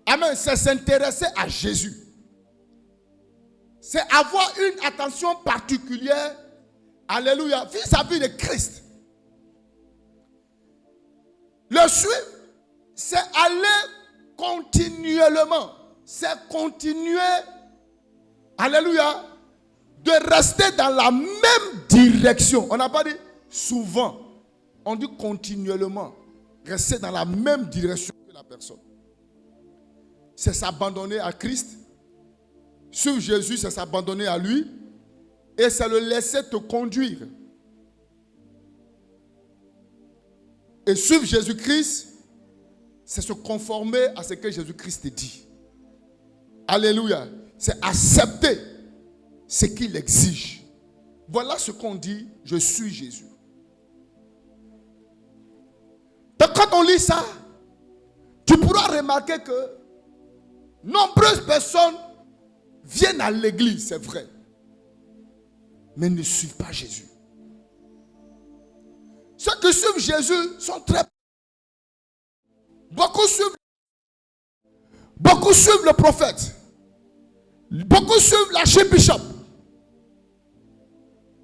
Amen. C'est s'intéresser à Jésus. C'est avoir une attention particulière, alléluia, vis-à-vis de Christ. Le suivre, c'est aller continuellement. C'est continuer, alléluia, de rester dans la même direction. On n'a pas dit souvent, on dit continuellement. Rester dans la même direction que la personne. C'est s'abandonner à Christ. Suivre Jésus, c'est s'abandonner à lui. Et c'est le laisser te conduire. Et suivre Jésus-Christ, c'est se conformer à ce que Jésus-Christ dit. Alléluia. C'est accepter ce qu'il exige. Voilà ce qu'on dit, je suis Jésus. Donc quand on lit ça, tu pourras remarquer que nombreuses personnes viennent à l'église, c'est vrai, mais ne suivent pas Jésus. Ceux qui suivent Jésus sont très... Beaucoup suivent le prophète. Beaucoup suivent l'archbishop.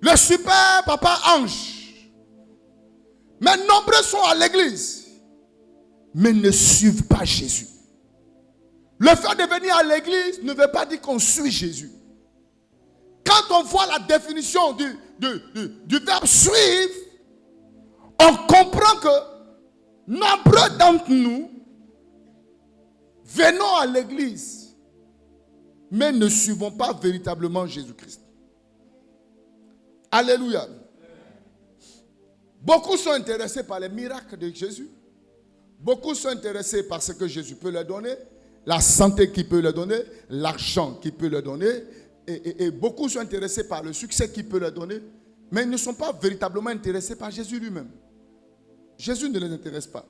Le super papa ange. Mais nombreux sont à l'église, mais ne suivent pas Jésus. Le fait de venir à l'église ne veut pas dire qu'on suit Jésus. Quand on voit la définition du verbe suivre, on comprend que nombreux d'entre nous venons à l'église, mais ne suivons pas véritablement Jésus-Christ. Alléluia. Beaucoup sont intéressés par les miracles de Jésus. Beaucoup sont intéressés par ce que Jésus peut leur donner, la santé qu'il peut leur donner, l'argent qu'il peut leur donner. Et beaucoup sont intéressés par le succès qu'il peut leur donner, mais ils ne sont pas véritablement intéressés par Jésus lui-même. Jésus ne les intéresse pas.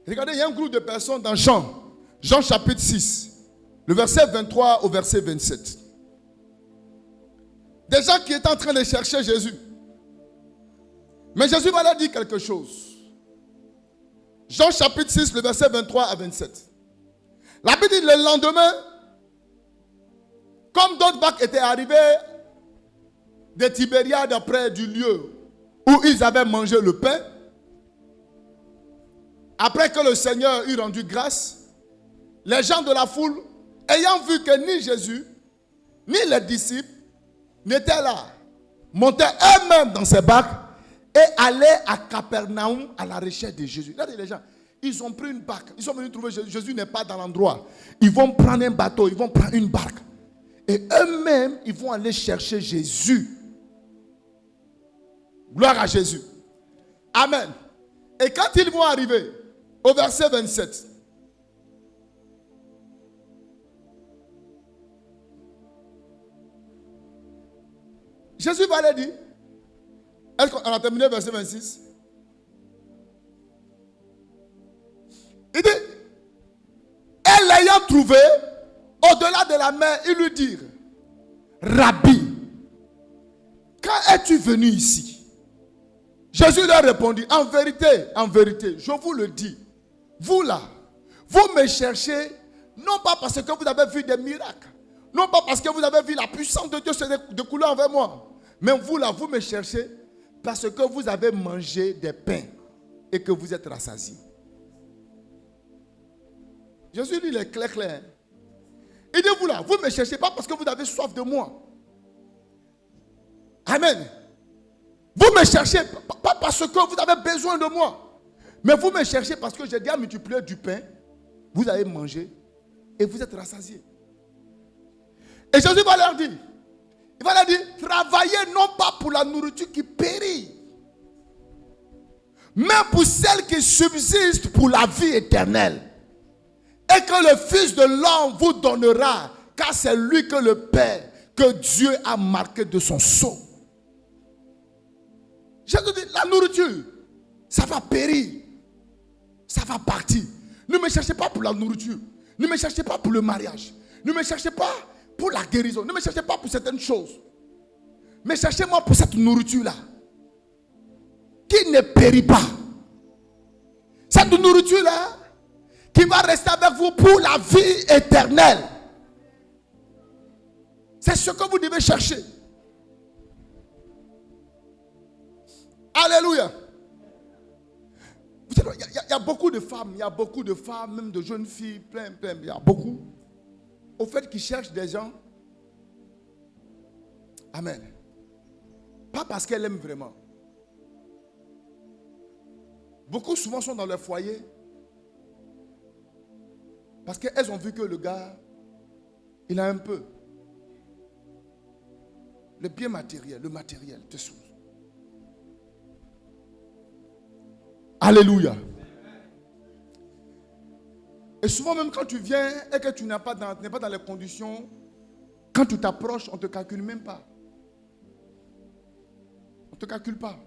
Regardez, il y a un groupe de personnes dans Jean chapitre 6, le verset 23 au verset 27. Des gens qui étaient en train de chercher Jésus. Mais Jésus va leur dire quelque chose. Jean chapitre 6, le verset 23 à 27. La Bible dit le lendemain, comme d'autres barques étaient arrivées de Tibériade près du lieu où ils avaient mangé le pain, après que le Seigneur eut rendu grâce, les gens de la foule, ayant vu que ni Jésus, ni les disciples n'étaient là, montaient eux-mêmes dans ces barques et allaient à Capernaum à la recherche de Jésus. Regardez les gens, ils ont pris une barque, ils sont venus trouver Jésus. Jésus n'est pas dans l'endroit. Ils vont prendre un bateau, ils vont prendre une barque. Et eux-mêmes, ils vont aller chercher Jésus. Gloire à Jésus. Amen. Et quand ils vont arriver au verset 27, Jésus va leur dire, on a terminé verset 26. Il dit, et l'ayant trouvé, au-delà de la mer, ils lui dirent, Rabbi, quand es-tu venu ici? Jésus leur répondit, en vérité, je vous le dis, vous là, vous me cherchez, non pas parce que vous avez vu des miracles, non pas parce que vous avez vu la puissance de Dieu se découler envers moi, mais vous là, vous me cherchez parce que vous avez mangé des pains et que vous êtes rassasiés. Jésus dit les clair. Il dit vous là, vous ne me cherchez pas parce que vous avez soif de moi. Amen. Vous me cherchez pas parce que vous avez besoin de moi. Mais vous me cherchez parce que j'ai déjà multiplié du pain. Vous avez mangé et vous êtes rassasiés. Et Jésus va leur dire, il va leur dire, travaillez non pas pour la nourriture qui périt, mais pour celle qui subsiste pour la vie éternelle. Et que le Fils de l'homme vous donnera, car c'est lui que le Père, que Dieu a marqué de son sceau. Jésus dit, la nourriture, ça va périr. Ça va partir. Ne me cherchez pas pour la nourriture. Ne me cherchez pas pour le mariage. Ne me cherchez pas pour la guérison. Ne me cherchez pas pour certaines choses. Mais cherchez-moi pour cette nourriture-là. Qui ne périt pas. Cette nourriture-là, qui va rester avec vous pour la vie éternelle. C'est ce que vous devez chercher. Alléluia. Il y a beaucoup de femmes, même de jeunes filles, plein, il y a beaucoup. Au fait, qui cherchent des gens. Amen. Pas parce qu'elles aiment vraiment. Beaucoup souvent sont dans leur foyer parce qu'elles ont vu que le gars, il a un peu. Le bien matériel, le matériel te saoule. Alléluia. Et souvent même quand tu viens et que tu n'es pas dans les conditions, quand tu t'approches, on ne te calcule même pas. On ne te calcule pas.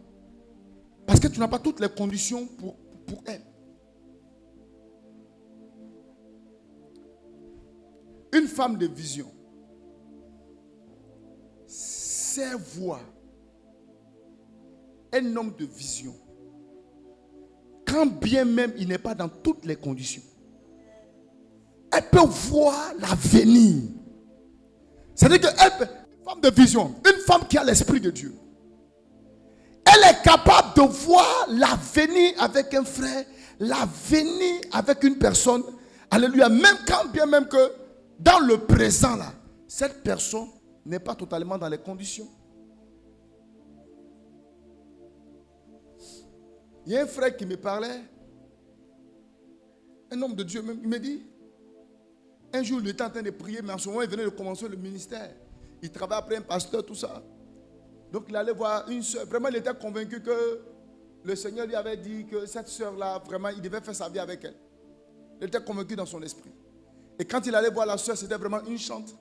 Parce que tu n'as pas toutes les conditions pour elle. Une femme de vision sait voir un homme de vision. Quand bien même il n'est pas dans toutes les conditions, elle peut voir l'avenir. C'est-à-dire qu'une femme de vision, une femme qui a l'esprit de Dieu, elle est capable de voir l'avenir avec un frère, l'avenir avec une personne. Alléluia. Même quand bien même que dans le présent là, cette personne n'est pas totalement dans les conditions. Il y a un frère qui me parlait, un homme de Dieu même, il me dit, un jour il était en train de prier, mais en ce moment il venait de commencer le ministère. Il travaillait après un pasteur, tout ça. Donc il allait voir une soeur. Vraiment il était convaincu que le Seigneur lui avait dit que cette soeur-là, vraiment il devait faire sa vie avec elle. Il était convaincu dans son esprit. Et quand il allait voir la soeur, c'était vraiment une chante.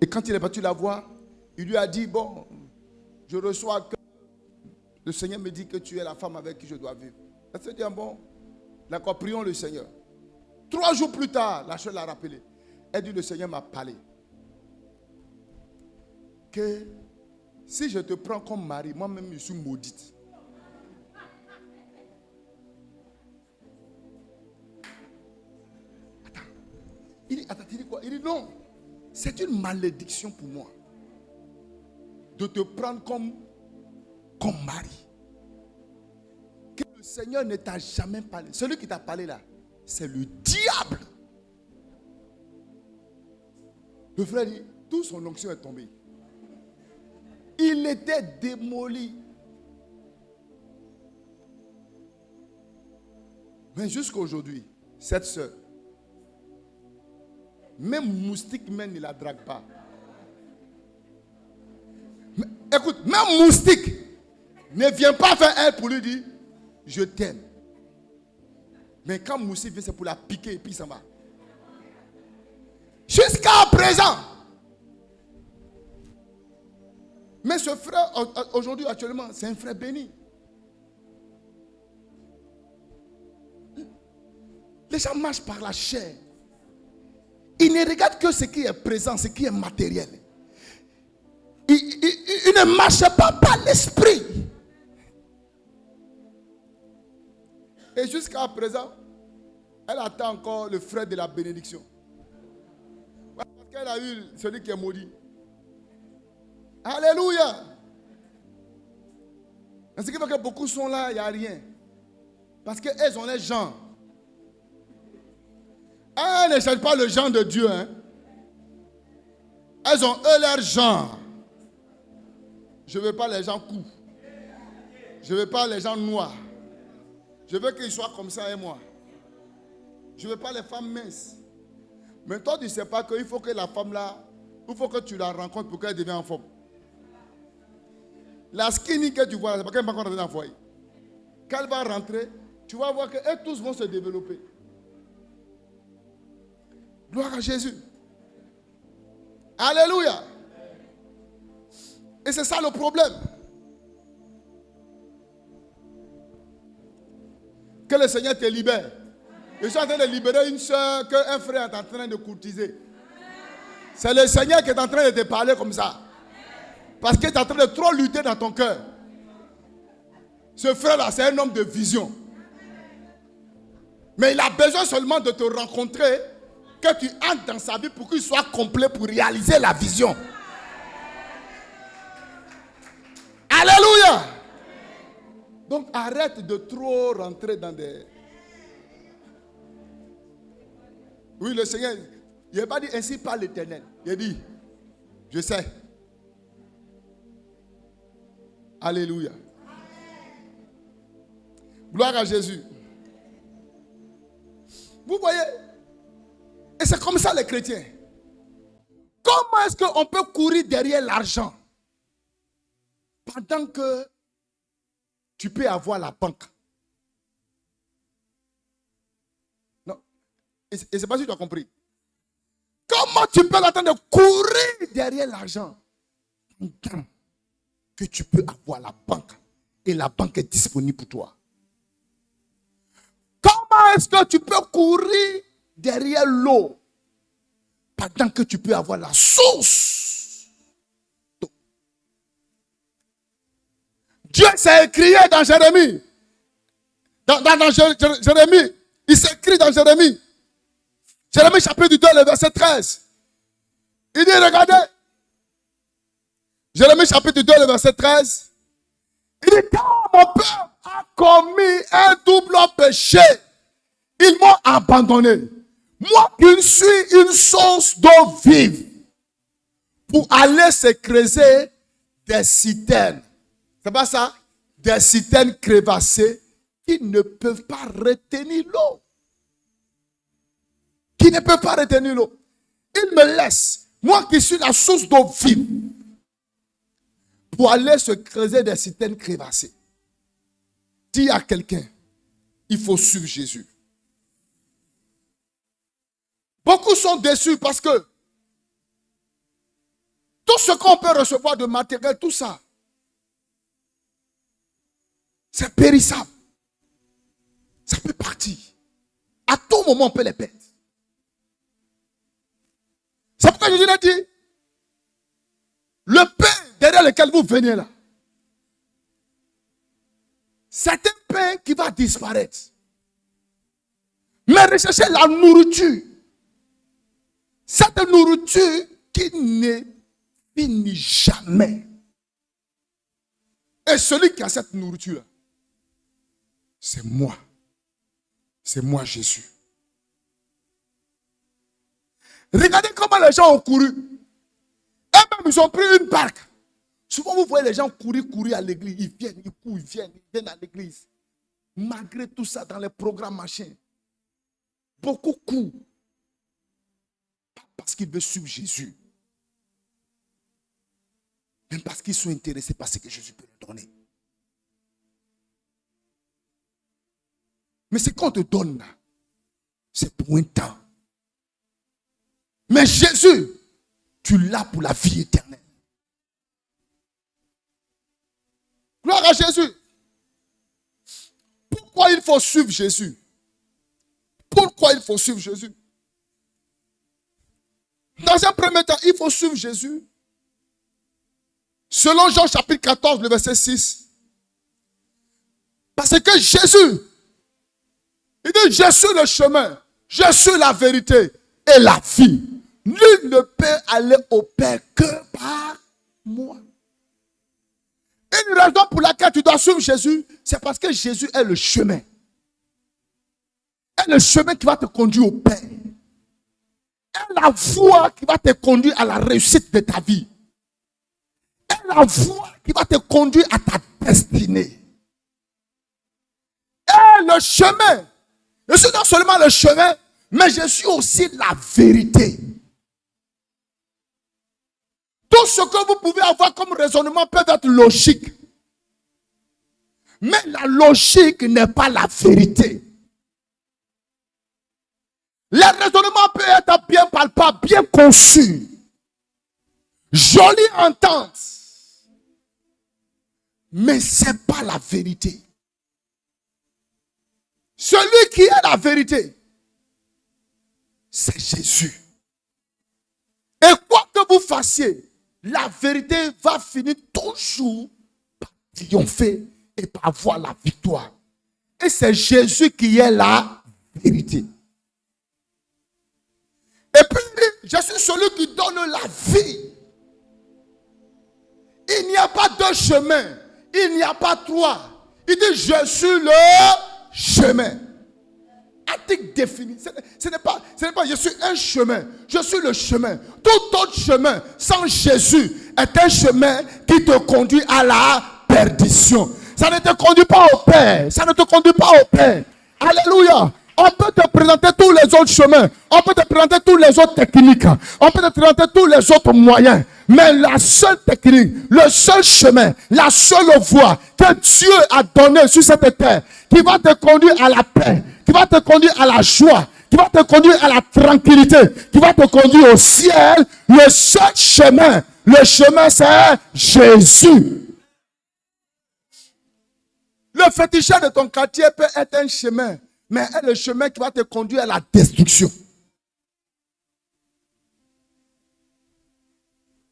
Et quand il est parti la voir, il lui a dit, bon, je reçois que le Seigneur me dit que tu es la femme avec qui je dois vivre. Elle s'est dit, bon, d'accord, prions le Seigneur. 3 jours plus tard, la soeur l'a rappelé. Elle dit, le Seigneur m'a parlé. Que si je te prends comme mari, moi-même je suis maudite. Attends, il dit quoi? Il dit non, c'est une malédiction pour moi de te prendre comme mari. Que le Seigneur ne t'a jamais parlé. Celui qui t'a parlé là, c'est le diable. Le frère dit, toute son onction est tombée. Il était démoli. Mais jusqu'à aujourd'hui, cette soeur, même moustique même ne la drague pas. Mais, écoute, même moustique ne vient pas vers elle pour lui dire je t'aime. Mais quand moustique vient, c'est pour la piquer et puis ça va. Jusqu'à présent. Mais ce frère, aujourd'hui, actuellement, c'est un frère béni. Les gens marchent par la chair. Ils ne regardent que ce qui est présent, ce qui est matériel. Ils ne marchent pas par l'esprit. Et jusqu'à présent, elle attend encore le frère de la bénédiction. Parce qu'elle a eu celui qui est maudit. Alléluia. Ce qui fait que beaucoup sont là, il n'y a rien. Parce qu'elles ont les gens. Elles ne cherchent pas le genre de Dieu. Hein. Elles ont eux leur genre. Je ne veux pas les gens courts. Je ne veux pas les gens noirs. Je veux qu'ils soient comme ça et moi. Je ne veux pas les femmes minces. Mais toi, tu ne sais pas qu'il faut que la femme là, il faut que tu la rencontres pour qu'elle devienne en forme. La skinny que tu vois, c'est parce qu'elle n'est pas encore rentrée dans le foyer. Quand elle va rentrer, tu vas voir qu'eux tous vont se développer. Gloire à Jésus. Alléluia. Et c'est ça le problème. Que le Seigneur te libère. Je suis en train de libérer une soeur qu'un frère est en train de courtiser. C'est le Seigneur qui est en train de te parler comme ça. Parce qu'il est en train de trop lutter dans ton cœur. Ce frère-là, c'est un homme de vision. Mais il a besoin seulement de te rencontrer, que tu entres dans sa vie pour qu'il soit complet pour réaliser la vision. Alléluia. Donc arrête de trop rentrer dans des... Oui, le Seigneur, il n'a pas dit ainsi par l'Éternel. Il a dit, je sais. Alléluia. Gloire à Jésus. Vous voyez? Et c'est comme ça les chrétiens. Comment est-ce qu'on peut courir derrière l'argent pendant que tu peux avoir la banque? Non. Et c'est pas si tu as compris. Comment tu peux attendre de courir derrière l'argent pendant que tu peux avoir la banque et la banque est disponible pour toi? Comment est-ce que tu peux courir derrière l'eau pendant que tu peux avoir la source? Dieu s'est écrit dans Jérémie. Dans Jérémie. Il s'écrit dans Jérémie. Jérémie chapitre 2, le verset 13. Il dit, regardez. Jérémie chapitre 2, le verset 13. Il dit, quand mon peuple a commis un double péché, ils m'ont abandonné. Moi qui suis une source d'eau vive, pour aller se creuser des citernes. C'est pas ça? Des citernes crevassées qui ne peuvent pas retenir l'eau. Qui ne peuvent pas retenir l'eau. Ils me laissent, moi qui suis la source d'eau vive, pour aller se creuser des citernes crevassées. Dis à quelqu'un, il faut suivre Jésus. Beaucoup sont déçus parce que tout ce qu'on peut recevoir de matériel, tout ça, c'est périssable. Ça peut partir. À tout moment, on peut les perdre. C'est pourquoi Jésus a dit, le pain derrière lequel vous venez là, c'est un pain qui va disparaître. Mais recherchez la nourriture. Cette nourriture qui ne finit jamais. Et celui qui a cette nourriture, c'est moi. C'est moi Jésus. Regardez comment les gens ont couru. Eux-mêmes, ils ont pris une barque. Souvent, vous voyez les gens courir à l'église. Ils viennent, ils courent, ils viennent à l'église. Malgré tout ça, dans les programmes machins, beaucoup courent. Parce qu'ils veulent suivre Jésus. Même parce qu'ils sont intéressés par ce que Jésus peut leur donner. Mais ce qu'on te donne là, c'est pour un temps. Mais Jésus, tu l'as pour la vie éternelle. Gloire à Jésus. Pourquoi il faut suivre Jésus? Pourquoi il faut suivre Jésus? Dans un premier temps, il faut suivre Jésus. Selon Jean chapitre 14, le verset 6. Parce que Jésus, il dit, je suis le chemin, je suis la vérité et la vie. Nul ne peut aller au Père que par moi. Une raison pour laquelle tu dois suivre Jésus, c'est parce que Jésus est le chemin. Est le chemin qui va te conduire au Père. Est la voie qui va te conduire à la réussite de ta vie. Est la voie qui va te conduire à ta destinée. Est le chemin. Je suis non seulement le chemin, mais je suis aussi la vérité. Tout ce que vous pouvez avoir comme raisonnement peut être logique. Mais la logique n'est pas la vérité. Les raisonnements peuvent être bien palpables, bien conçus. Jolie entente. Mais ce n'est pas la vérité. Celui qui est la vérité, c'est Jésus. Et quoi que vous fassiez, la vérité va finir toujours par triompher et par avoir la victoire. Et c'est Jésus qui est la vérité. Et puis, je suis celui qui donne la vie. Il n'y a pas deux chemins. Il n'y a pas trois. Il dit, je suis le chemin. Article défini. Ce n'est pas, je suis un chemin. Je suis le chemin. Tout autre chemin sans Jésus est un chemin qui te conduit à la perdition. Ça ne te conduit pas au Père. Ça ne te conduit pas au Père. Alléluia. On peut te présenter tous les autres chemins. On peut te présenter tous les autres techniques. On peut te présenter tous les autres moyens. Mais la seule technique, le seul chemin, la seule voie que Dieu a donnée sur cette terre, qui va te conduire à la paix, qui va te conduire à la joie, qui va te conduire à la tranquillité, qui va te conduire au ciel, le seul chemin, le chemin c'est Jésus. Le féticheur de ton quartier peut être un chemin, mais est le chemin qui va te conduire à la destruction.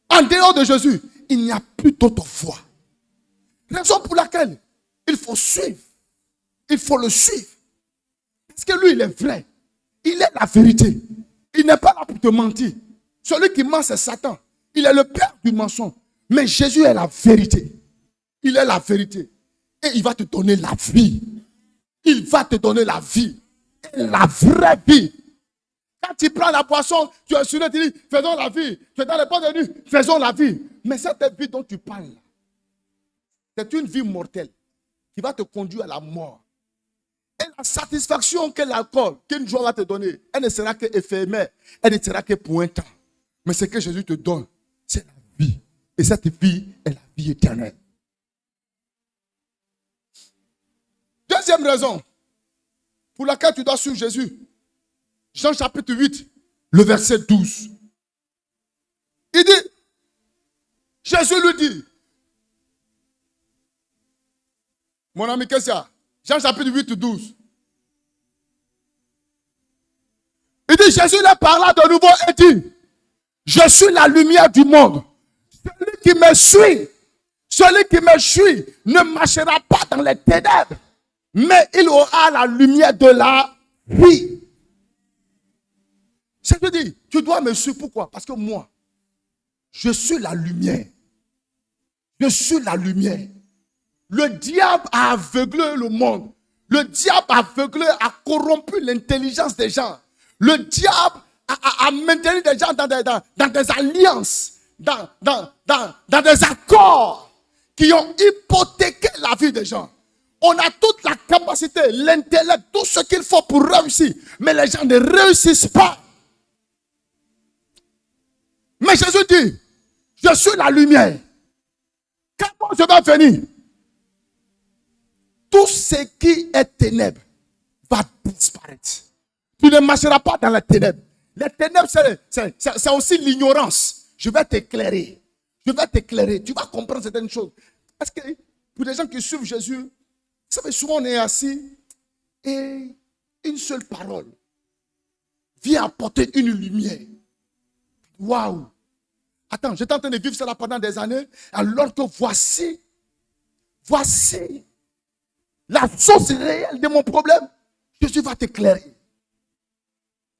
En dehors de Jésus, il n'y a plus d'autre voie. Raison pour laquelle il faut suivre. Il faut le suivre. Parce que lui, il est vrai. Il est la vérité. Il n'est pas là pour te mentir. Celui qui ment, c'est Satan. Il est le père du mensonge. Mais Jésus est la vérité. Il est la vérité. Et il va te donner la vie. Il va te donner la vie. Et la vraie vie. Quand tu prends la boisson, tu es sur le, tu dis, faisons la vie. Tu es dans les portes de nuit, faisons la vie. Mais cette vie dont tu parles, c'est une vie mortelle qui va te conduire à la mort. Et la satisfaction que l'alcool, qu'une joie va te donner, elle ne sera qu'éphémère. Elle ne sera que pour un temps. Mais ce que Jésus te donne, c'est la vie. Et cette vie est la vie éternelle. Deuxième raison pour laquelle tu dois suivre Jésus. Jean chapitre 8, le verset 12. Il dit, Jésus lui dit, mon ami, qu'est-ce qu'il y a? Jean chapitre 8, 12. Il dit, Jésus leur parla de nouveau et dit, je suis la lumière du monde. Celui qui me suit ne marchera pas dans les ténèbres, mais il aura la lumière de la vie. Jésus dit, tu dois me suivre. Pourquoi? Parce que moi, je suis la lumière. Je suis la lumière. Le diable a aveuglé le monde. Le diable a aveuglé, a corrompu l'intelligence des gens. Le diable a maintenu des gens dans des alliances, dans des accords qui ont hypothéqué la vie des gens. On a toute la capacité, l'intellect, tout ce qu'il faut pour réussir. Mais les gens ne réussissent pas. Mais Jésus dit, je suis la lumière. Quand je vais venir, tout ce qui est ténèbres va disparaître. Tu ne marcheras pas dans les ténèbres. Les ténèbres, c'est aussi l'ignorance. Je vais t'éclairer. Je vais t'éclairer. Tu vas comprendre certaines choses. Parce que pour les gens qui suivent Jésus, vous savez, souvent on est assis et une seule parole vient apporter une lumière. Waouh! Attends, j'étais en train de vivre cela pendant des années, alors que voici la source réelle de mon problème. Jésus va t'éclairer.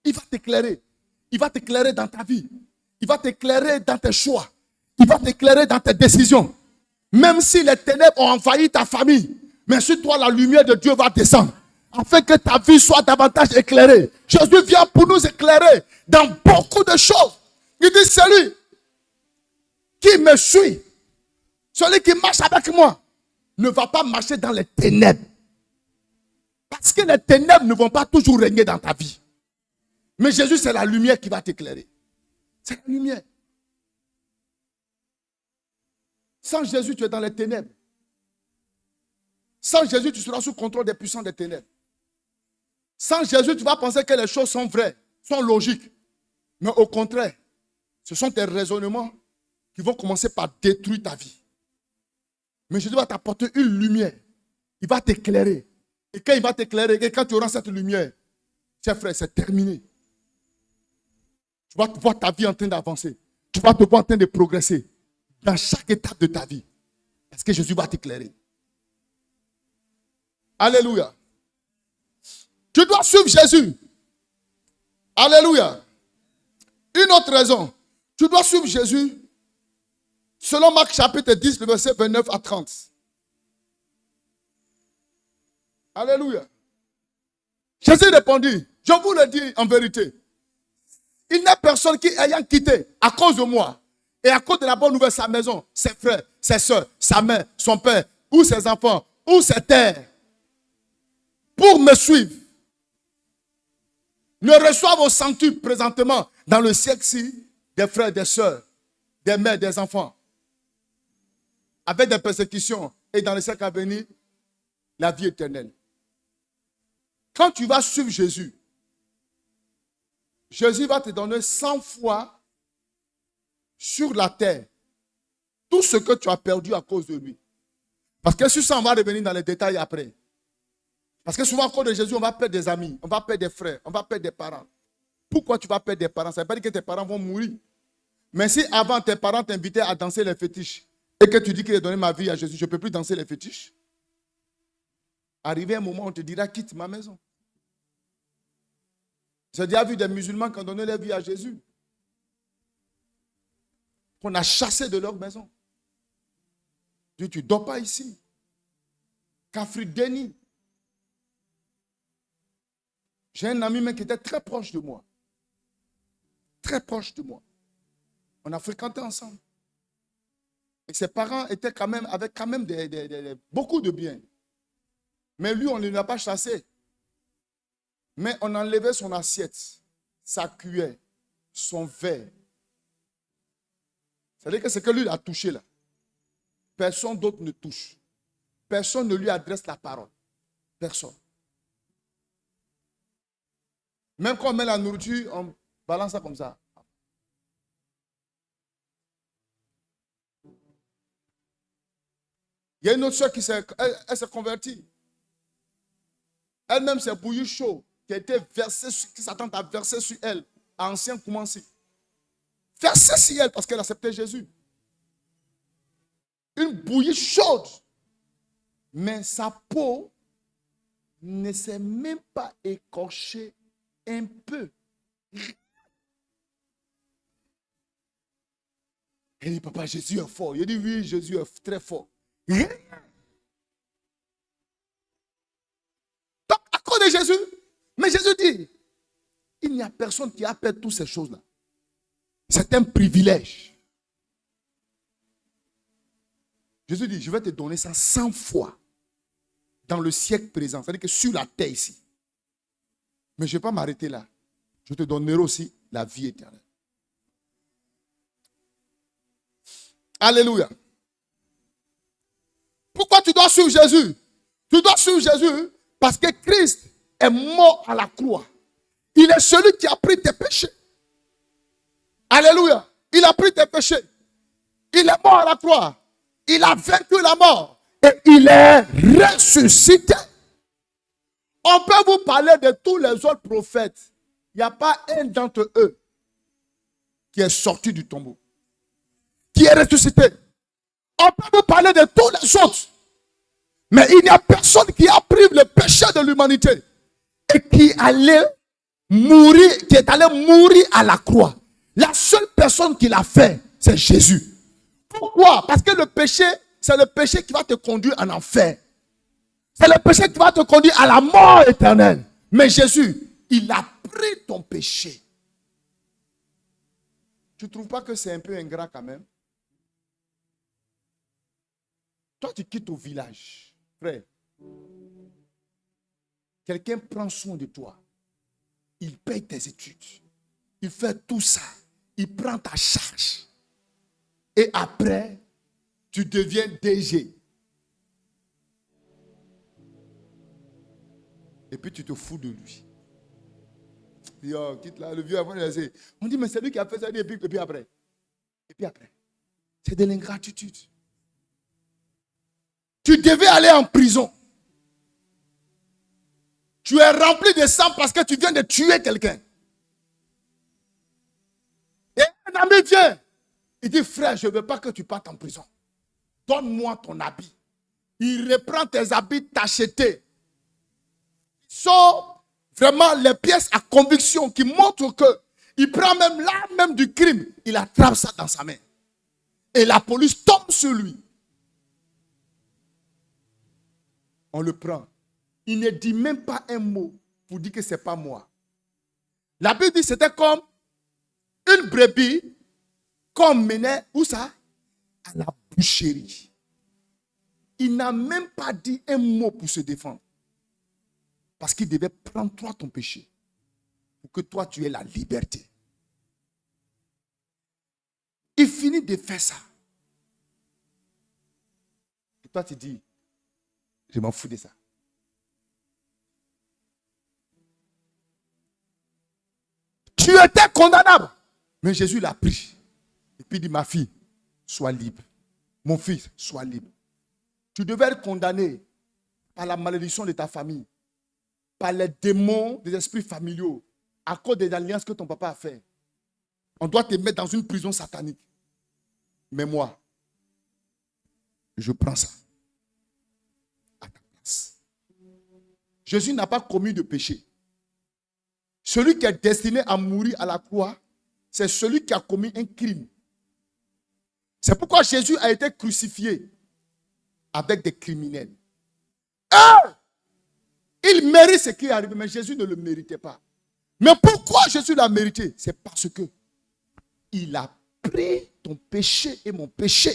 Il va t'éclairer. Il va t'éclairer dans ta vie. Il va t'éclairer dans tes choix. Il va t'éclairer dans tes décisions. Même si les ténèbres ont envahi ta famille, mais sur toi, la lumière de Dieu va descendre. Afin que ta vie soit davantage éclairée. Jésus vient pour nous éclairer dans beaucoup de choses. Il dit, celui qui me suit, celui qui marche avec moi, ne va pas marcher dans les ténèbres. Parce que les ténèbres ne vont pas toujours régner dans ta vie. Mais Jésus, c'est la lumière qui va t'éclairer. C'est la lumière. Sans Jésus, tu es dans les ténèbres. Sans Jésus, tu seras sous contrôle des puissants des ténèbres. Sans Jésus, tu vas penser que les choses sont vraies, sont logiques. Mais au contraire, ce sont tes raisonnements qui vont commencer par détruire ta vie. Mais Jésus va t'apporter une lumière. Il va t'éclairer. Et quand il va t'éclairer, et quand tu auras cette lumière, chers frères, c'est terminé. Tu vas voir ta vie en train d'avancer. Tu vas te voir en train de progresser dans chaque étape de ta vie. Parce que Jésus va t'éclairer. Alléluia. Tu dois suivre Jésus. Alléluia. Une autre raison. Tu dois suivre Jésus selon Marc chapitre 10, le verset 29 à 30. Alléluia. Jésus répondit, je vous le dis en vérité, il n'y a personne qui ayant quitté à cause de moi et à cause de la bonne nouvelle sa maison, ses frères, ses soeurs, sa mère, son père, ou ses enfants, ou ses terres, pour me suivre, ne reçoivent au centuple présentement dans le siècle-ci des frères, des soeurs, des mères, des enfants, avec des persécutions et dans le siècle à venir, la vie éternelle. Quand tu vas suivre Jésus, Jésus va te donner 100 fois sur la terre tout ce que tu as perdu à cause de lui. Parce que sur ça, on va revenir dans les détails après. Parce que souvent, à cause de Jésus, on va perdre des amis, on va perdre des frères, on va perdre des parents. Pourquoi tu vas perdre des parents? Ça ne veut pas dire que tes parents vont mourir. Mais si avant, tes parents t'invitaient à danser les fétiches et que tu dis que j'ai donné ma vie à Jésus, je ne peux plus danser les fétiches. Arrivé un moment, on te dira, quitte ma maison. J'ai déjà vu des musulmans qui ont donné leur vie à Jésus, qu'on a chassé de leur maison. Dieu, tu ne dors pas ici. Kafri Deni. J'ai un ami même qui était très proche de moi. Très proche de moi. On a fréquenté ensemble. Et ses parents étaient quand même, avec quand même beaucoup de biens. Mais lui, on ne l'a pas chassé. Mais on enlevait son assiette, sa cuillère, son verre. C'est-à-dire que ce que lui a touché là, personne d'autre ne touche. Personne ne lui adresse la parole. Personne. Même quand on met la nourriture, on balance ça comme ça. Il y a une autre soeur qui s'est convertie. Elle-même s'est bouillie chaud, qui a été versée, qui s'attend à verser sur elle, à ancien commencé. Verser sur elle parce qu'elle acceptait Jésus. Une bouillie chaude. Mais sa peau ne s'est même pas écorchée un peu. Elle dit, papa, Jésus est fort. Il dit, oui, Jésus est très fort. Donc, à cause de Jésus, mais Jésus dit, il n'y a personne qui appelle toutes ces choses-là. C'est un privilège. Jésus dit, je vais te donner ça 100 fois dans le siècle présent. C'est-à-dire que sur la terre ici. Mais je ne vais pas m'arrêter là. Je te donnerai aussi la vie éternelle. Alléluia. Pourquoi tu dois suivre Jésus? Tu dois suivre Jésus parce que Christ est mort à la croix. Il est celui qui a pris tes péchés. Alléluia. Il a pris tes péchés. Il est mort à la croix. Il a vaincu la mort. Et il est ressuscité. On peut vous parler de tous les autres prophètes. Il n'y a pas un d'entre eux qui est sorti du tombeau, qui est ressuscité. On peut vous parler de tous les autres. Mais il n'y a personne qui a pris le péché de l'humanité et qui allait mourir, qui est allé mourir à la croix. La seule personne qui l'a fait, c'est Jésus. Pourquoi? Parce que le péché, c'est le péché qui va te conduire en enfer. C'est le péché qui va te conduire à la mort éternelle. Mais Jésus, il a pris ton péché. Tu ne trouves pas que c'est un peu ingrat quand même? Toi, tu quittes au village, frère. Quelqu'un prend soin de toi. Il paye tes études. Il fait tout ça. Il prend ta charge. Et après, tu deviens DG. Et puis tu te fous de lui. Tu dis, oh, quitte là, le vieux avant de laisser. On dit, mais c'est lui qui a fait ça, et puis après. Et puis après. C'est de l'ingratitude. Tu devais aller en prison. Tu es rempli de sang parce que tu viens de tuer quelqu'un. Et un ami vient. Il dit, frère, je ne veux pas que tu partes en prison. Donne-moi ton habit. Il reprend tes habits tachetés. Sort, Vraiment, les pièces à conviction qui montrent que il prend même l'âme même du crime, il attrape ça dans sa main. Et la police tombe sur lui. On le prend. Il ne dit même pas un mot pour dire que ce n'est pas moi. La Bible dit que c'était comme une brebis qu'on menait, où ça? À la boucherie. Il n'a même pas dit un mot pour se défendre. Parce qu'il devait prendre toi ton péché. Pour que toi tu aies la liberté. Il finit de faire ça. Et toi tu dis, je m'en fous de ça. Tu étais condamnable. Mais Jésus l'a pris. Et puis il dit, ma fille, sois libre. Mon fils, sois libre. Tu devais être condamné par la malédiction de ta famille, par les démons des esprits familiaux, à cause des alliances que ton papa a fait. On doit te mettre dans une prison satanique. Mais moi, je prends ça à ta place. Jésus n'a pas commis de péché. Celui qui est destiné à mourir à la croix, c'est celui qui a commis un crime. C'est pourquoi Jésus a été crucifié avec des criminels. Il mérite ce qui est arrivé, mais Jésus ne le méritait pas. Mais pourquoi Jésus l'a mérité? C'est parce que il a pris ton péché et mon péché.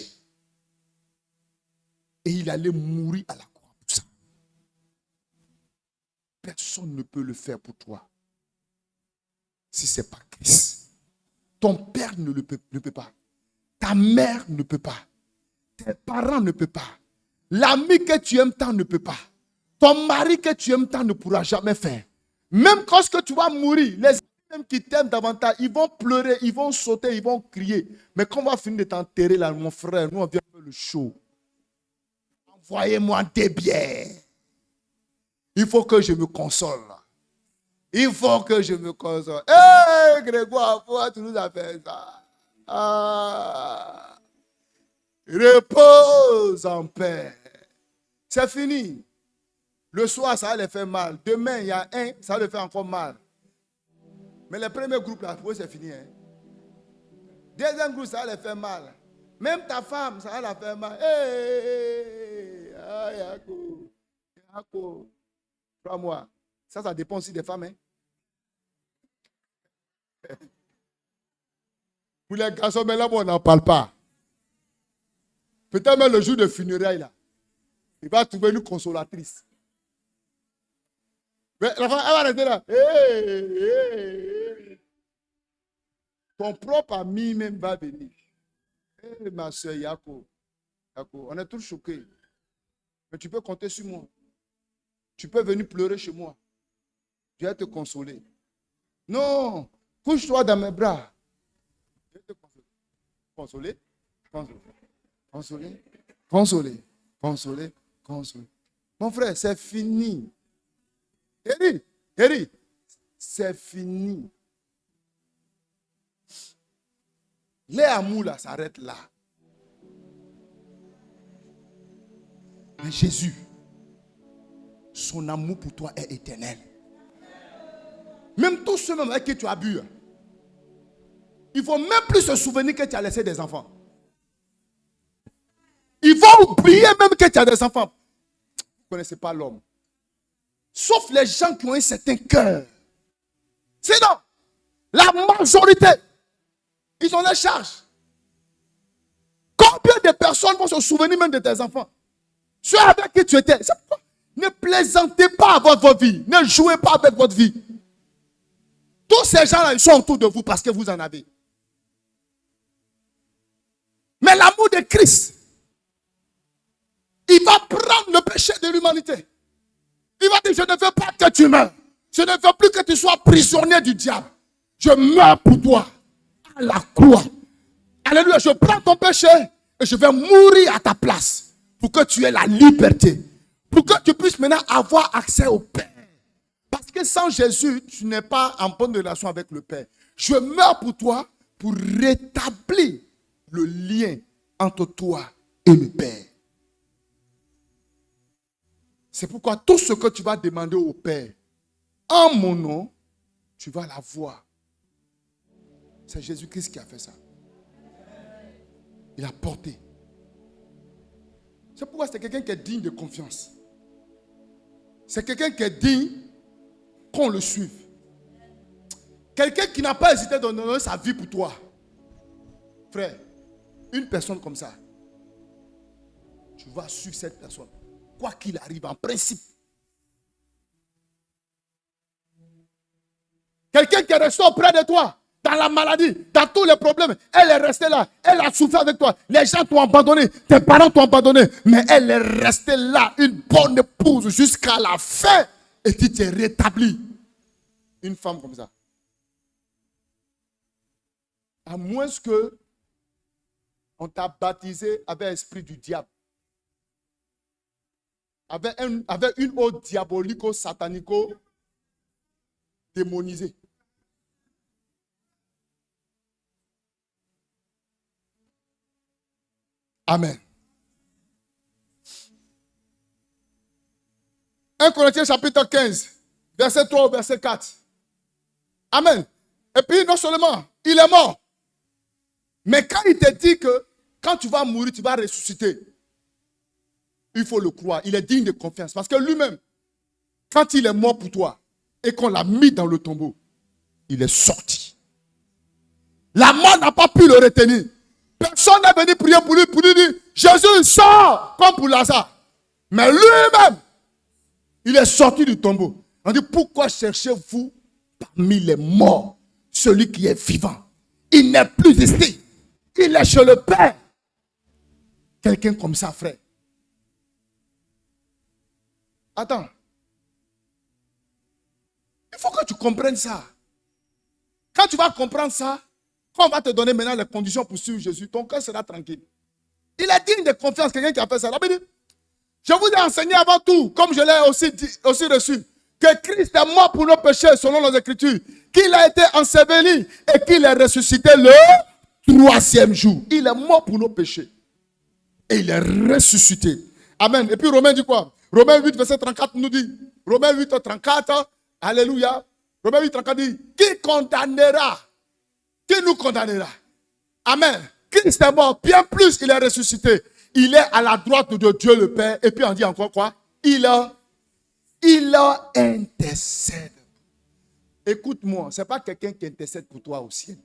Et il allait mourir à la croix pour ça. Personne ne peut le faire pour toi. Si ce n'est pas Christ. Ton père ne peut pas. Ta mère ne peut pas. Tes parents ne peuvent pas. L'ami que tu aimes tant ne peut pas. Ton mari que tu aimes tant ne pourra jamais faire. Même quand tu vas mourir, les amis qui t'aiment davantage, ils vont pleurer, ils vont sauter, ils vont crier. Mais quand on va finir de t'enterrer là, mon frère, nous on vient faire le show. Envoyez-moi des bières. Il faut que je me console. Il faut que je me console. Hé, Grégoire, pourquoi tu nous as fait ça? Ah. Repose en paix. C'est fini. Le soir, ça va les faire mal. Demain, il y a un, ça va les faire encore mal. Mais le premier groupe, là, pour eux, c'est fini. Hein? Deuxième groupe, ça va les faire mal. Même ta femme, ça va la faire mal. Hey, ah, Yako. 3 mois. Ça dépend aussi des femmes. Hein? Pour les garçons, mais là, on n'en parle pas. Peut-être même le jour de funérailles, là, il va trouver une consolatrice. Mais la femme, elle va rester là. Hey. Ton propre ami même va venir. Hey, ma soeur Yako, on est tous choqués. Mais tu peux compter sur moi. Tu peux venir pleurer chez moi. Je vais te consoler. Non, couche-toi dans mes bras. Je vais te consoler. Consoler. Mon frère, c'est fini. Eri, c'est fini. Les amours là s'arrêtent là. Mais Jésus, son amour pour toi est éternel. Même tous ceux avec qui tu as bu, il ne faut même plus se souvenir que tu as laissé des enfants. Ils vont oublier même que tu as des enfants. Vous ne connaissez pas l'homme. Sauf les gens qui ont un certain cœur. Sinon, la majorité, ils ont des charges. Combien de personnes vont se souvenir même de tes enfants? Ceux avec qui tu étais. C'est pourquoi ne plaisantez pas avec votre vie. Ne jouez pas avec votre vie. Tous ces gens-là, ils sont autour de vous parce que vous en avez. Mais l'amour de Christ, il va prendre le péché de l'humanité. Il va dire, je ne veux pas que tu meurs. Je ne veux plus que tu sois prisonnier du diable. Je meurs pour toi à la croix. Alléluia, je prends ton péché et je vais mourir à ta place pour que tu aies la liberté. Pour que tu puisses maintenant avoir accès au Père. Parce que sans Jésus, tu n'es pas en bonne relation avec le Père. Je meurs pour toi pour rétablir le lien entre toi et le Père. C'est pourquoi tout ce que tu vas demander au Père, en mon nom, tu vas la voir. C'est Jésus-Christ qui a fait ça. Il a porté. C'est pourquoi c'est quelqu'un qui est digne de confiance. C'est quelqu'un qui est digne qu'on le suive. Quelqu'un qui n'a pas hésité à donner sa vie pour toi. Frère, une personne comme ça, tu vas suivre cette personne. Quoi qu'il arrive, en principe. Quelqu'un qui est resté auprès de toi, dans la maladie, dans tous les problèmes, elle est restée là, elle a souffert avec toi. Les gens t'ont abandonné, tes parents t'ont abandonné, mais elle est restée là, une bonne épouse jusqu'à la fin, et tu t'es rétabli. Une femme comme ça. À moins que on t'a baptisé avec l'esprit du diable, avec une eau diabolico-satanico démonisée. Amen. 1 Corinthiens chapitre 15, verset 3 au verset 4. Amen. Et puis non seulement, il est mort. Mais quand il te dit que quand tu vas mourir, tu vas ressusciter, il faut le croire. Il est digne de confiance. Parce que lui-même, quand il est mort pour toi et qu'on l'a mis dans le tombeau, il est sorti. La mort n'a pas pu le retenir. Personne n'est venu prier pour lui dire Jésus sort comme pour Lazare. Mais lui-même, il est sorti du tombeau. On dit pourquoi cherchez-vous parmi les morts celui qui est vivant? Il n'est plus ici. Il est chez le Père. Quelqu'un comme ça, frère. Attends. Il faut que tu comprennes ça. Quand tu vas comprendre ça, quand on va te donner maintenant les conditions pour suivre Jésus, ton cœur sera tranquille. Il est digne de confiance, quelqu'un qui a fait ça. Je vous ai enseigné avant tout, comme je l'ai aussi reçu, que Christ est mort pour nos péchés selon les Écritures, qu'il a été enseveli et qu'il est ressuscité le 3e jour. Il est mort pour nos péchés. Et il est ressuscité. Amen. Et puis Romains dit quoi? Romains 8, verset 34 nous dit, Romains 8, 34, alléluia. Romains 8, 34 dit, qui condamnera? Qui nous condamnera? Amen. Christ est mort, bien plus il est ressuscité. Il est à la droite de Dieu le Père. Et puis on dit encore quoi? Il intercède. Écoute-moi, ce n'est pas quelqu'un qui intercède pour toi au ciel.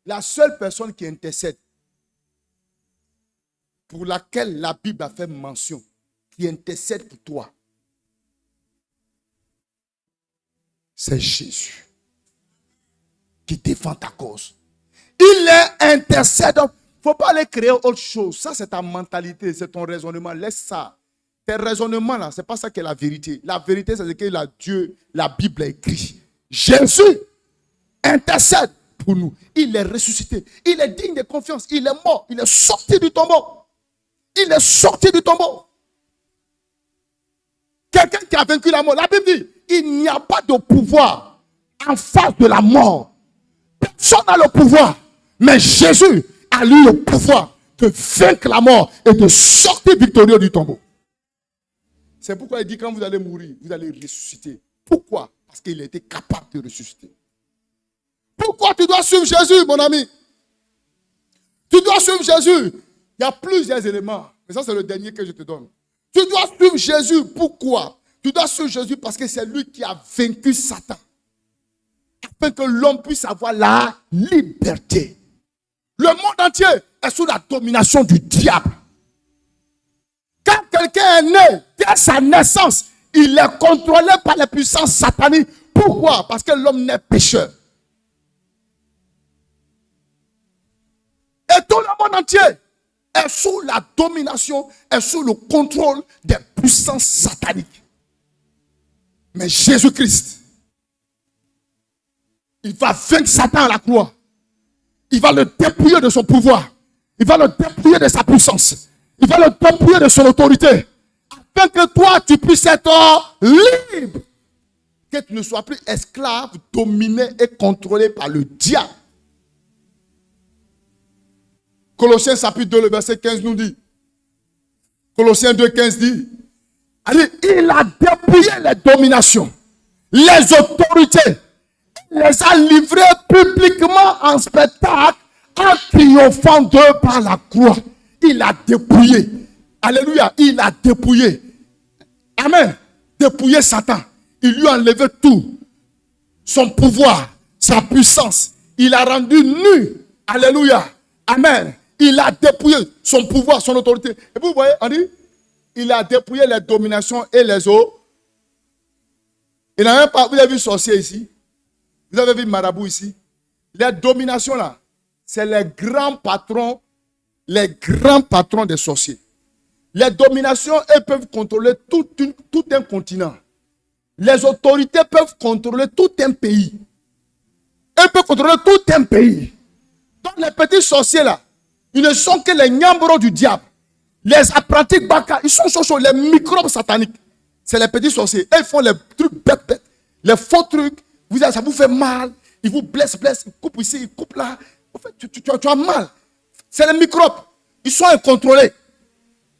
La seule personne qui intercède, pour laquelle la Bible a fait mention, qui intercède pour toi, c'est Jésus qui défend ta cause. Il est intercède. Il ne faut pas aller créer autre chose. Ça, c'est ta mentalité, c'est ton raisonnement. Laisse ça. Tes raisonnements, là, ce n'est pas ça qui est la vérité. La vérité, c'est ce que la Bible a écrit. Jésus intercède pour nous. Il est ressuscité. Il est digne de confiance. Il est mort. Il est sorti du tombeau. Il est sorti du tombeau. Quelqu'un qui a vaincu la mort. La Bible dit, il n'y a pas de pouvoir en face de la mort. Personne n'a le pouvoir. Mais Jésus a eu le pouvoir de vaincre la mort et de sortir victorieux du tombeau. C'est pourquoi il dit quand vous allez mourir, vous allez ressusciter. Pourquoi? Parce qu'il a été capable de ressusciter. Pourquoi tu dois suivre Jésus, mon ami? Tu dois suivre Jésus. Il y a plusieurs éléments. Mais ça, c'est le dernier que je te donne. Tu dois suivre Jésus. Pourquoi? Tu dois suivre Jésus parce que c'est lui qui a vaincu Satan. Afin que l'homme puisse avoir la liberté. Le monde entier est sous la domination du diable. Quand quelqu'un est né, dès sa naissance, il est contrôlé par les puissances sataniques. Pourquoi? Parce que l'homme n'est pécheur. Et tout le monde entier est sous la domination, est sous le contrôle des puissances sataniques. Mais Jésus-Christ, il va vaincre Satan à la croix. Il va le dépouiller de son pouvoir. Il va le dépouiller de sa puissance. Il va le dépouiller de son autorité. Afin que toi, tu puisses être libre. Que tu ne sois plus esclave, dominé et contrôlé par le diable. Colossiens chapitre 2, le verset 15 nous dit. Colossiens 2, 15 dit. Il a dépouillé les dominations, les autorités, les a livrés publiquement en spectacle, en triomphant d'eux par la croix. Il a dépouillé. Alléluia, il a dépouillé. Amen. Dépouillé Satan. Il lui a enlevé tout. Son pouvoir, sa puissance. Il a rendu nu. Alléluia. Amen. Il a dépouillé son pouvoir, son autorité. Et vous voyez, on dit, il a dépouillé les dominations et les eaux. Il n'a même pas, vous avez vu sorcier ici? Vous avez vu marabout ici? Les dominations là, c'est les grands patrons des sorciers. Les dominations, elles peuvent contrôler tout un continent. Les autorités peuvent contrôler tout un pays. Elles peuvent contrôler tout un pays. Donc les petits sorciers là, ils ne sont que les nyambros du diable. Les apprentis baka, ils sont chauds, les microbes sataniques. C'est les petits sorciers. Ils font les trucs bêtes, les faux trucs. Ça vous fait mal. Ils vous blessent. Ils coupent ici, ils coupent là. En fait, tu as mal. C'est les microbes. Ils sont incontrôlés.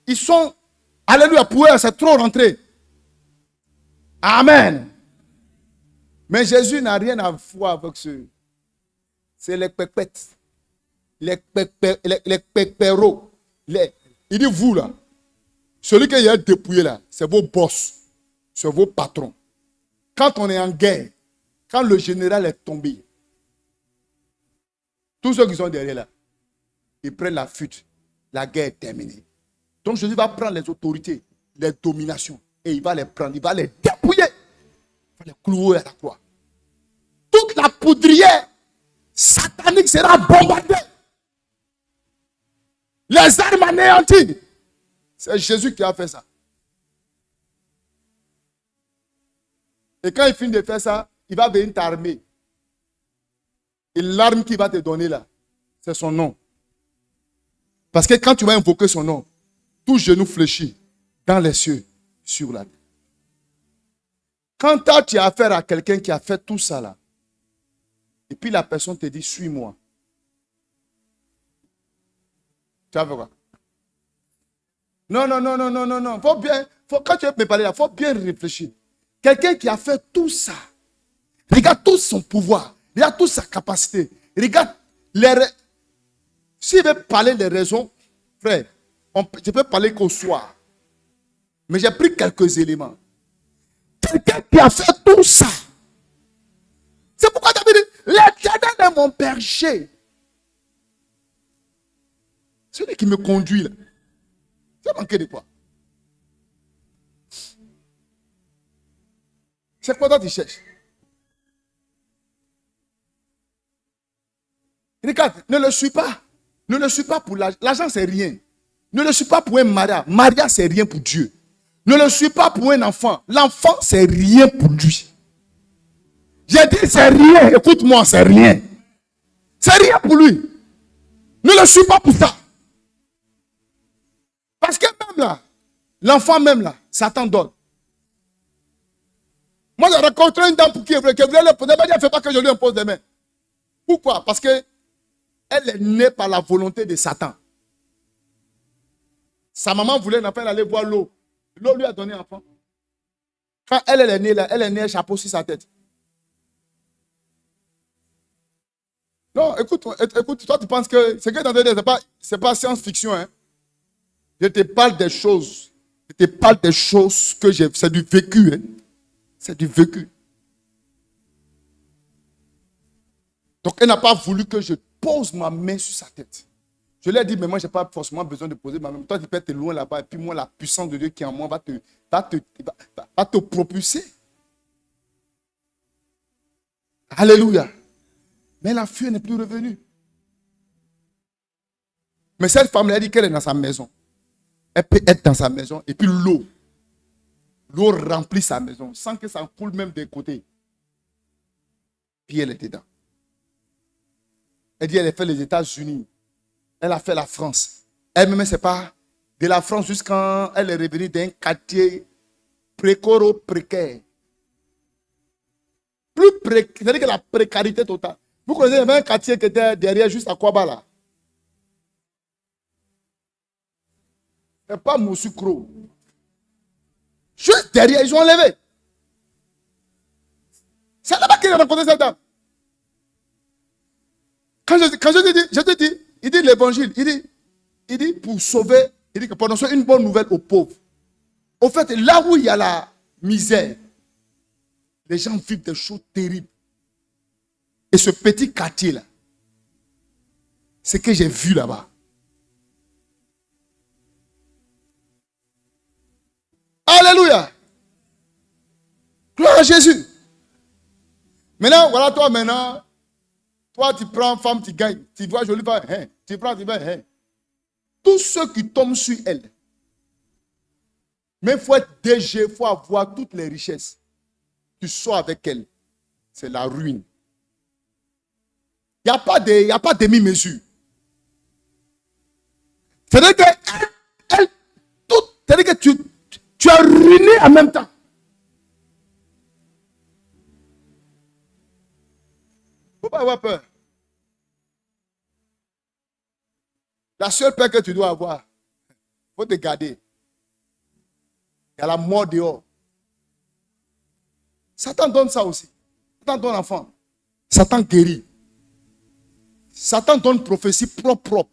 Ils sont, alléluia, pour eux, c'est trop rentré. Amen. Mais Jésus n'a rien à voir avec ceux. C'est les pépètes. Les pépéros. Il dit vous là. Celui qui a dépouillé là, c'est vos boss. C'est vos patrons. Quand on est en guerre, quand le général est tombé, tous ceux qui sont derrière là, ils prennent la fuite. La guerre est terminée. Donc Jésus va prendre les autorités, les dominations, et il va les prendre, il va les dépouiller. Il va les clouer à la croix. Toute la poudrière satanique sera bombardée. Les armes anéanties. C'est Jésus qui a fait ça. Et quand il finit de faire ça, il va venir t'armer. Et l'arme qu'il va te donner là, c'est son nom. Parce que quand tu vas invoquer son nom, tout genou fléchit dans les cieux, sur la terre. Quand tu as affaire à quelqu'un qui a fait tout ça là, et puis la personne te dit, suis-moi. Tu vas faire quoi? Non. Quand tu veux me parler là, il faut bien réfléchir. Quelqu'un qui a fait tout ça, regarde tout son pouvoir, regarde toute sa capacité, regarde s'il veut parler des raisons, frère, je peux parler qu'au soir. Mais j'ai pris quelques éléments. Quelqu'un qui a fait tout ça. C'est pourquoi David dit, l'Éternel est mon berger. Celui qui me conduit là. C'est manqué de quoi? C'est quoi que tu cherches? Regarde, ne le suis pas. Ne le suis pas pour l'argent. L'argent, c'est rien. Ne le suis pas pour un mariage. Mariage, c'est rien pour Dieu. Ne le suis pas pour un enfant. L'enfant, c'est rien pour lui. J'ai dit, c'est rien. Écoute-moi, c'est rien. C'est rien pour lui. Ne le suis pas pour ça. Parce que même là, l'enfant même là, Satan donne. Moi, j'ai rencontré une dame pour qui voulait le poser. Elle ne fait pas que je lui impose des mains. Pourquoi? Parce que elle est née par la volonté de Satan. Sa maman voulait un enfant, elle allait boire l'eau. L'eau lui a donné un enfant. Quand elle est née là, elle est née un chapeau sur sa tête. Non, écoute, toi tu penses que ce que tu as dit, ce n'est pas science-fiction. Hein? Je te parle des choses. Je te parle des choses que j'ai. C'est du vécu. Hein? C'est du vécu. Donc elle n'a pas voulu que je pose ma main sur sa tête. Je lui ai dit, mais moi, je n'ai pas forcément besoin de poser ma main. Toi, tu peux être loin là-bas. Et puis moi, la puissance de Dieu qui est en moi va te propulser. Alléluia. Mais la fille n'est plus revenue. Mais cette femme, elle dit qu'elle est dans sa maison. Elle peut être dans sa maison. Et puis l'eau remplit sa maison. Sans que ça coule même des côtés. Puis elle est dedans. Elle dit, elle a fait les États-Unis. Elle a fait la France. Elle-même, c'est pas de la France jusqu'à elle est revenue d'un quartier précaire. Plus précaire, c'est-à-dire que la précarité totale. Vous connaissez, il y avait un quartier qui était derrière, juste à Kouaba là. C'est pas Moussoukro. Juste derrière, ils ont enlevé. C'est là-bas qu'il a rencontré cette dame. Quand je te dis, il dit l'évangile, il dit pour sauver, il dit que pour annoncer une bonne nouvelle aux pauvres. Au fait, là où il y a la misère, les gens vivent des choses terribles. Et ce petit quartier-là, c'est ce que j'ai vu là-bas. Alléluia. Gloire à Jésus. Maintenant, voilà toi maintenant. Toi, tu prends femme, tu gagnes. Tu vois jolie femme, hein. Tu prends, tu vas, hein. Tous ceux qui tombent sur elle. Mais il faut être DG, il faut avoir toutes les richesses. Tu sors avec elle. C'est la ruine. Il n'y a pas demi-mesure. C'est-à-dire que, c'est-à-dire que tu as ruiné en même temps. Il ne faut pas avoir peur. La seule peur que tu dois avoir, il faut te garder. Il y a la mort dehors. Satan donne ça aussi. Satan donne l'enfant. Satan guérit. Satan donne prophétie propre.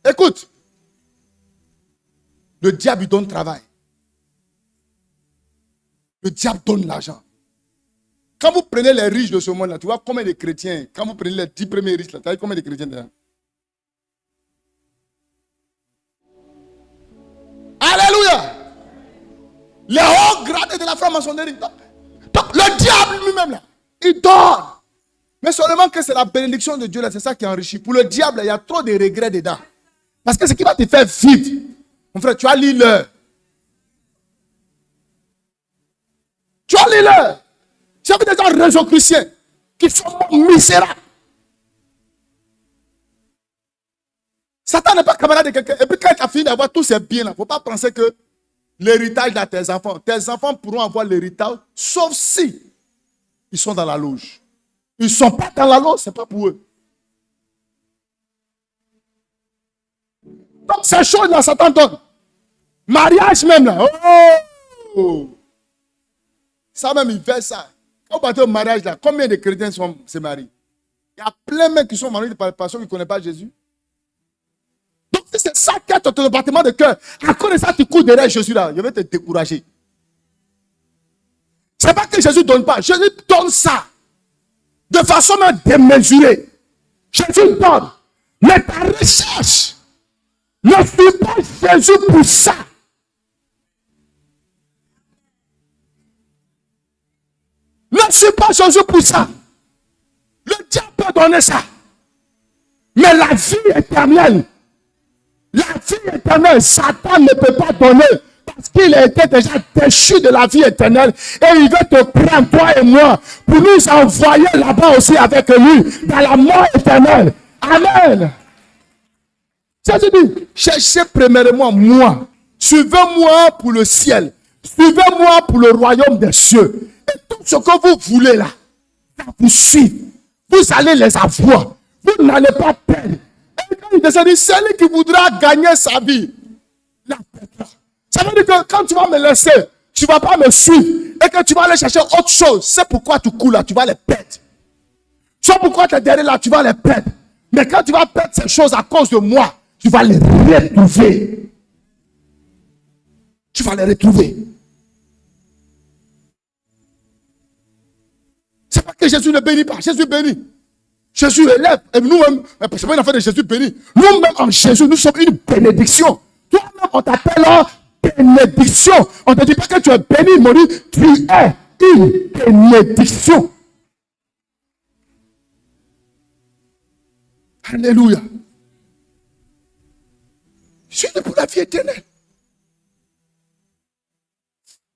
Écoute. Le diable il donne travail. Le diable donne l'argent. Quand vous prenez les riches de ce monde-là, tu vois combien de chrétiens, quand vous prenez les 10 premiers riches, là, tu vois combien de chrétiens dedans? Alléluia! Les hauts gradés de la franc-maçonnerie. Donc, le diable lui-même, là, il donne. Mais seulement que c'est la bénédiction de Dieu, là, c'est ça qui enrichit. Pour le diable, il y a trop de regrets dedans. Parce que ce qui va te faire vivre, mon frère, tu as lu l'heure. Tu as lu l'heure. Tu as vu des gens réseaux chrétiens qui sont misérables. Satan n'est pas camarade de quelqu'un. Et puis quand tu as fini d'avoir tous ces biens-là, il ne faut pas penser que l'héritage de tes enfants. Tes enfants pourront avoir l'héritage, sauf si ils sont dans la loge. Ils ne sont pas dans la loge, ce n'est pas pour eux. Donc ces choses-là, Satan donne. Mariage même là. Oh! Ça même, il fait ça. Quand on parle au mariage là, combien de chrétiens se marient? Il y a plein de mecs qui sont mariés par des personnes qui ne connaissent pas Jésus. Donc si c'est ça qui est ton département de cœur, à cause de ça, tu cours derrière Jésus là, je vais te décourager. Ce n'est pas que Jésus ne donne pas. Jésus donne ça. De façon même démesurée. Jésus donne. Mais ta recherche ne suit pas Jésus pour ça. Ne suis pas Jésus pour ça. Le diable peut donner ça. Mais la vie éternelle, Satan ne peut pas donner parce qu'il a été déjà déchu de la vie éternelle et il veut te prendre, toi et moi, pour nous envoyer là-bas aussi avec lui, dans la mort éternelle. Amen. Jésus dit, cherchez premièrement moi. Suivez-moi pour le ciel. Suivez-moi pour le royaume des cieux. Et tout ce que vous voulez là, va vous suivre. Vous allez les avoir. Vous n'allez pas perdre. Et quand il descend, celui qui voudra gagner sa vie, la perdra. Ça veut dire que quand tu vas me laisser, tu ne vas pas me suivre. Et que tu vas aller chercher autre chose. C'est pourquoi tu cours là, tu vas les perdre. C'est pourquoi tu es derrière là, tu vas les perdre. Mais quand tu vas perdre ces choses à cause de moi, tu vas les retrouver. Tu vas les retrouver. C'est pas que Jésus ne bénit pas. Jésus bénit. Jésus élève. Et nous-mêmes, c'est pas une affaire de Jésus bénit. Nous-mêmes en Jésus, nous sommes une bénédiction. Toi-même, on t'appelle bénédiction. On ne te dit pas que tu es béni, mon Dieu. Tu es une bénédiction. Alléluia. Je suis pour la vie éternelle.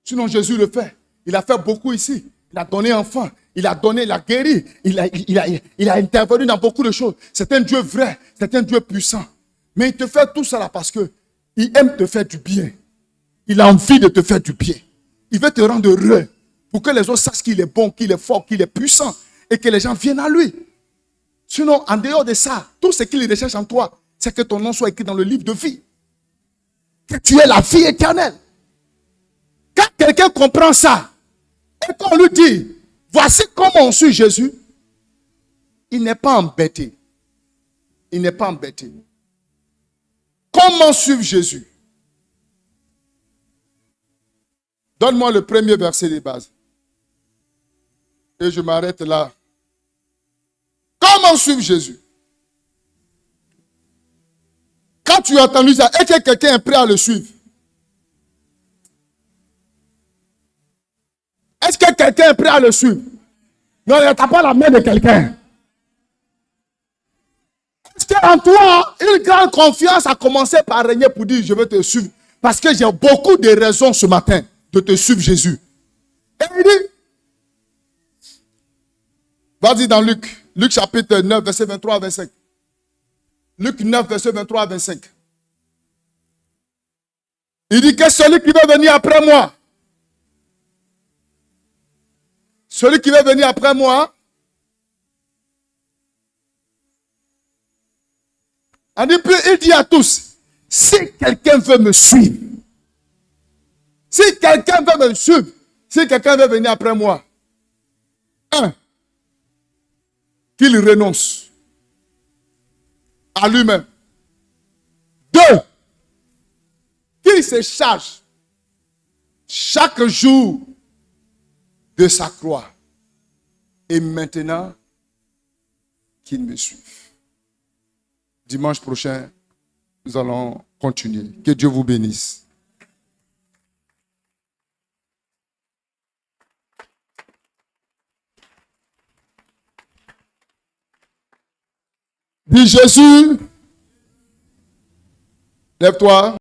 Sinon, Jésus le fait. Il a fait beaucoup ici. Il a donné enfant. Il a donné, il a guéri. Il a intervenu dans beaucoup de choses. C'est un Dieu vrai. C'est un Dieu puissant. Mais il te fait tout ça là parce que il aime te faire du bien. Il a envie de te faire du bien. Il veut te rendre heureux pour que les autres sachent qu'il est bon, qu'il est fort, qu'il est puissant et que les gens viennent à lui. Sinon, en dehors de ça, tout ce qu'il recherche en toi, c'est que ton nom soit écrit dans le livre de vie. Que tu es la vie éternelle. Quand quelqu'un comprend ça, et qu'on lui dit, voici comment on suit Jésus, il n'est pas embêté. Il n'est pas embêté. Comment suivre Jésus? Donne-moi le premier verset de base. Et je m'arrête là. Comment suivre Jésus? Quand tu as entendu ça, est-ce que quelqu'un est prêt à le suivre? Est-ce que quelqu'un est prêt à le suivre? Non, il n'y a pas la main de quelqu'un. Est-ce qu'en toi, une grande confiance a commencé par régner pour dire, je vais te suivre. Parce que j'ai beaucoup de raisons ce matin de te suivre Jésus. Et il dit, vas-y dans Luc. Luc chapitre 9, verset 23 à 25. Luc 9, verset 23 à 25. Il dit que celui qui veut venir après moi, celui qui veut venir après moi, il dit à tous, si quelqu'un veut me suivre, si quelqu'un veut me suivre, si quelqu'un veut venir après moi, un, qu'il renonce à lui-même. Deux, qu'il se charge chaque jour de sa croix. Et maintenant, qu'il me suive. Dimanche prochain, nous allons continuer. Que Dieu vous bénisse. Dis Jésus, lève-toi.